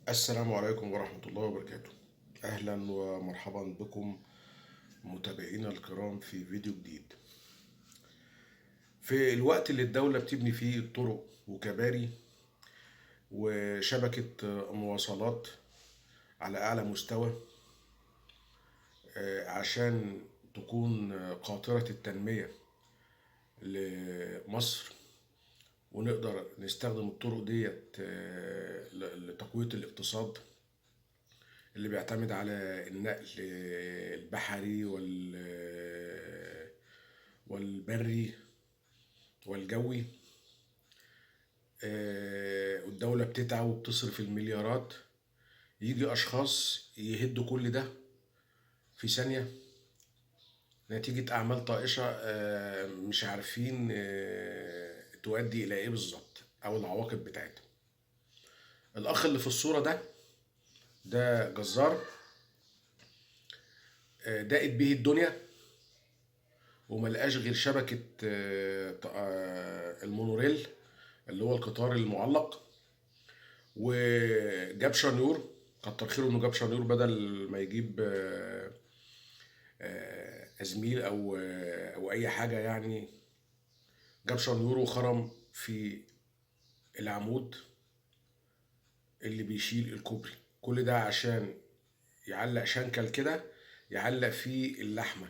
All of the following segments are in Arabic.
السلام عليكم ورحمة الله وبركاته. أهلا ومرحبا بكم متابعينا الكرام في فيديو جديد. في الوقت اللي الدولة بتبني فيه طرق وكباري وشبكة مواصلات على أعلى مستوى، عشان تكون قاطرة التنمية لمصر، ونقدر نستخدم الطرق ديت لتقوية الاقتصاد اللي بيعتمد على النقل البحري والبري والجوي. والدولة بتتعب وبتصرف المليارات، يجي أشخاص يهدوا كل ده في ثانية نتيجة أعمال طائشة، مش عارفين تؤدي إلى إيه بالظبط أو العواقب بتاعتها. الأخ اللي في الصورة ده جزار، دقت به الدنيا وملقاش غير شبكة المونوريل اللي هو القطار المعلق، وجاب شنيور. كتر خيره انه جاب شنيور بدل ما يجيب زميل او اي حاجة يعني. جاب شنيور وخرم في العمود اللي بيشيل الكوبري، كل ده عشان يعلق شنكل كده يعلق فيه اللحمة.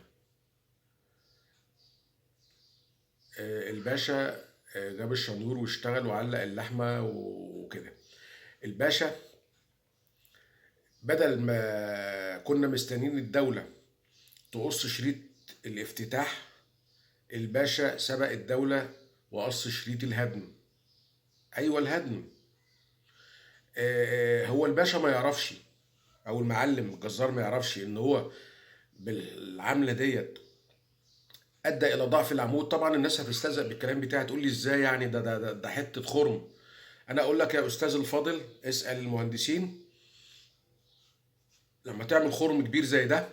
الباشا جاب الشنيور واشتغل وعلق اللحمة وكده. الباشا بدل ما كنا مستنيين الدولة تقص شريط الافتتاح، الباشا سبق الدولة وقص شريط الهدم. أيوة الهدم. هو الباشا ما يعرفش، أو المعلم الجزار ما يعرفش إن هو بالعملة ديت أدى إلى ضعف العمود. طبعا الناس هتستهزأ بالكلام بتاعي، تقول لي إزاي يعني ده حتة خرم. أنا أقول لك يا أستاذ الفاضل، اسأل المهندسين. لما تعمل خرم كبير زي ده،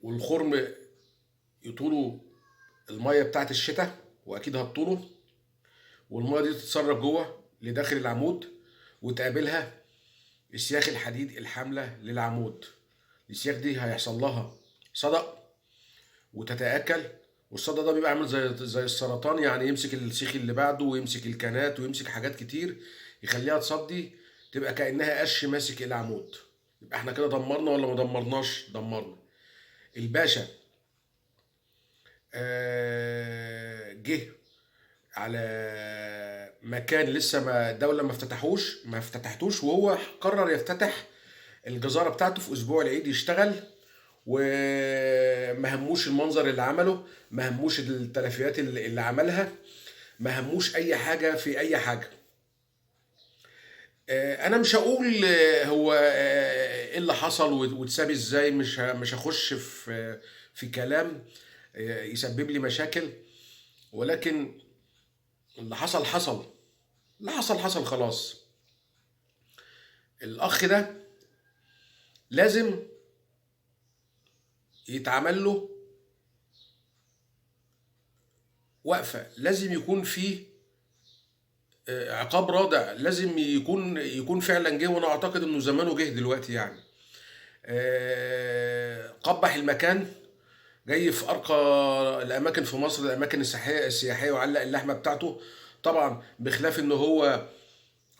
والخرم يطوله المية بتاعت الشتاء وأكيد هتطوله، والمية دي تتسرب جوه لداخل العمود وتقابلها السياخ الحديد الحاملة للعمود. السياخ دي هيحصل لها صدأ وتتآكل، والصدأ ده بيبقى عامل زي السرطان، يعني يمسك السيخ اللي بعده ويمسك الكنات ويمسك حاجات كتير يخليها تصدي، تبقى كأنها قش ماسك العمود. يبقى احنا كده دمرنا ولا ما دمرناش؟ دمرنا. الباشا جه على مكان لسه ما الدولة ما افتتحتوش، وهو قرر يفتتح الجزارة بتاعته في أسبوع العيد يشتغل، وما هموش المنظر اللي عمله، ما هموش التلفيات اللي عملها، ما هموش أي حاجة في أي حاجة. أنا مش هقول هو إيه اللي حصل واتساب إزاي، مش هخش في كلام يسبب لي مشاكل، ولكن اللي حصل حصل. اللي حصل حصل خلاص. الأخ ده لازم يتعمل له وقفة، لازم يكون فيه عقاب رادع، لازم يكون فعلا جه، وانا اعتقد انه زمانه جه دلوقتي يعني. قبح المكان، جاي في ارقى الاماكن في مصر، الاماكن السياحيه، وعلق اللحمه بتاعته. طبعا بخلاف ان هو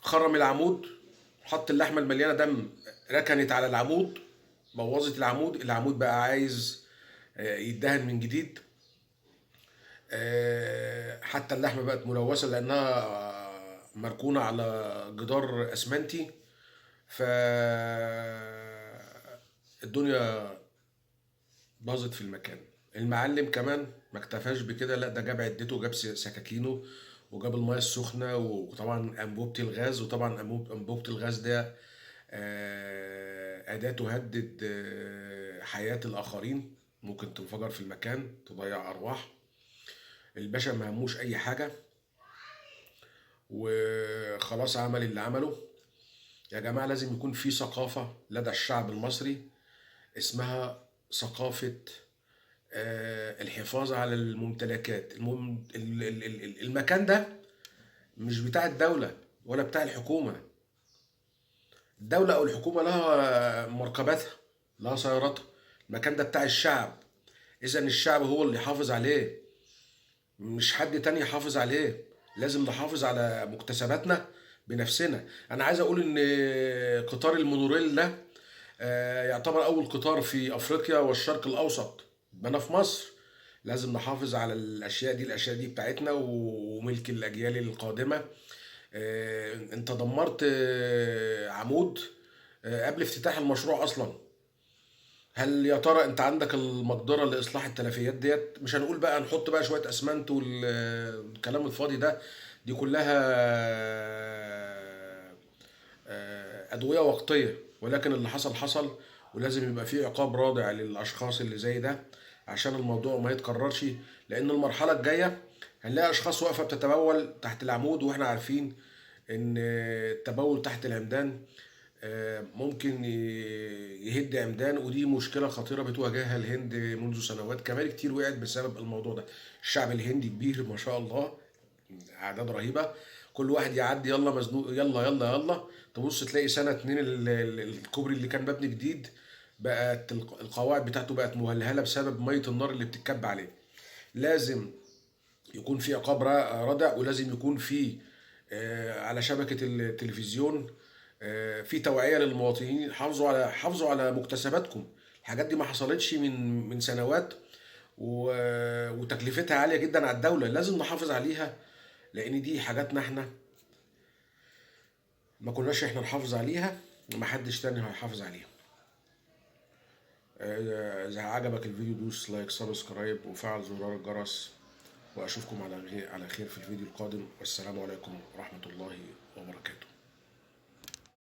خرم العمود، حط اللحمه المليانه دم ركنت على العمود، بوظت العمود بقى عايز يدهن من جديد. حتى اللحمة بقت ملوثة لأنها مركونة على جدار أسمنتي. فالدنيا باظت في المكان. المعلم كمان ما اكتفاش بكده، لا ده جاب عدته، جاب سكاكينه، وجاب المياه السخنة، وطبعا أنبوبة الغاز. وطبعا أنبوبة الغاز ده أداة تهدد حياة الآخرين، ممكن تنفجر في المكان تضيع أرواح. الباشا ما هموش اي حاجه، وخلاص عمل اللي عمله. يا جماعه لازم يكون في ثقافه لدى الشعب المصري، اسمها ثقافه الحفاظ على الممتلكات. المكان ده مش بتاع الدوله ولا بتاع الحكومه. الدولة أو الحكومة لها مركباتها، لها سياراتها. المكان ده بتاع الشعب، إذا الشعب هو اللي يحافظ عليه، مش حد تاني يحافظ عليه. لازم نحافظ على مكتسباتنا بنفسنا. أنا عايز أقول إن قطار المونوريل ده يعتبر أول قطار في أفريقيا والشرق الأوسط بنا في مصر. لازم نحافظ على الأشياء دي، الأشياء دي بتاعتنا وملك الأجيال القادمة. أنت دمرت عمود قبل افتتاح المشروع أصلا. هل يا ترى انت عندك المقدره لاصلاح التلفيات ديت؟ مش هنقول بقى نحط بقى شويه اسمنت والكلام الفاضي ده، دي كلها ادويه وقتيه. ولكن اللي حصل حصل، ولازم يبقى فيه عقاب رادع للاشخاص اللي زي ده عشان الموضوع ما يتكررش. لان المرحله الجايه هنلاقي اشخاص واقفه بتتبول تحت العمود، واحنا عارفين ان التبول تحت العمدان ممكن يهد عمدان، ودي مشكلة خطيرة بتواجهها الهند منذ سنوات. كمان كتير وقعت بسبب الموضوع ده. الشعب الهندي كبير ما شاء الله، أعداد رهيبة. كل واحد يعدي يلا مزنوق، يلا يلا يلا، تبص تلاقي سنة اتنين الكوبري اللي كان مبني جديد بقت القواعد بتاعته بقت مهلهلة بسبب مية النار اللي بتتكب عليه. لازم يكون في عقاب رادع، ولازم يكون في على شبكة التلفزيون في توعية للمواطنين. حافظوا على مكتسباتكم. الحاجات دي ما حصلتش من سنوات، وتكلفتها عالية جدا على الدولة. لازم نحافظ عليها، لأن دي حاجاتنا احنا، ما كناش احنا نحافظ عليها ما حدش تاني هيحافظ عليها. إذا عجبك الفيديو دوس لايك سبسكرايب وفعل زرار الجرس، وأشوفكم على خير في الفيديو القادم. والسلام عليكم ورحمة الله وبركاته.